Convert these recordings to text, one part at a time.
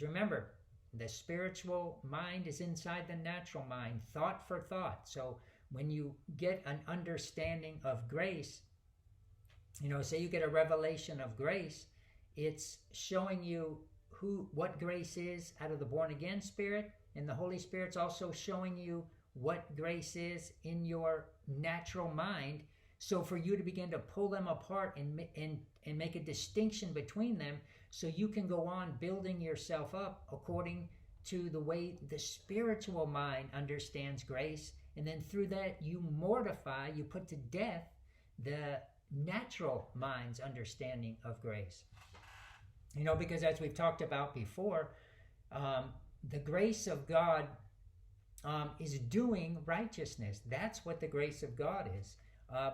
Because remember, the spiritual mind is inside the natural mind, thought for thought. So when you get an understanding of grace, say you get a revelation of grace, it's showing you what grace is out of the born again spirit, and the Holy Spirit's also showing you what grace is in your natural mind. So for you to begin to pull them apart and make a distinction between them, so you can go on building yourself up according to the way the spiritual mind understands grace. And then through that, you put to death the natural mind's understanding of grace. Because as we've talked about before, the grace of God is doing righteousness. That's what the grace of God is.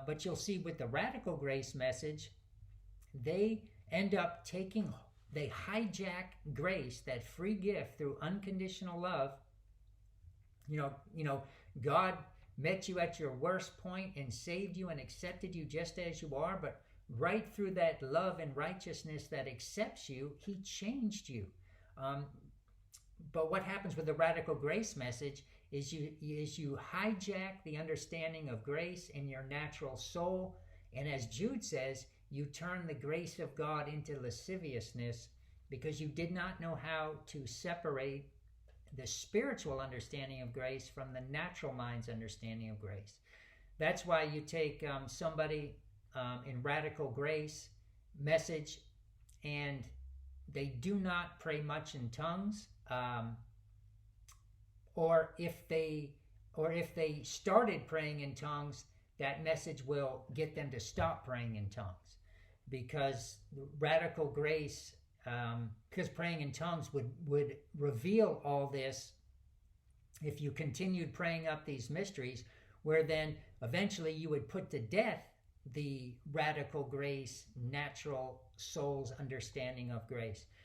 But you'll see with the radical grace message, they end up they hijack grace, that free gift through unconditional love. God met you at your worst point and saved you and accepted you just as you are, but right through that love and righteousness that accepts you, he changed you. But what happens with the radical grace message is you hijack the understanding of grace in your natural soul, and as Jude says, you turn the grace of God into lasciviousness because you did not know how to separate the spiritual understanding of grace from the natural mind's understanding of grace. That's why you take somebody in radical grace message and they do not pray much in tongues, or if they started praying in tongues, that message will get them to stop praying in tongues, because radical grace, because praying in tongues would reveal all this if you continued praying up these mysteries, where then eventually you would put to death the radical grace, natural soul's understanding of grace.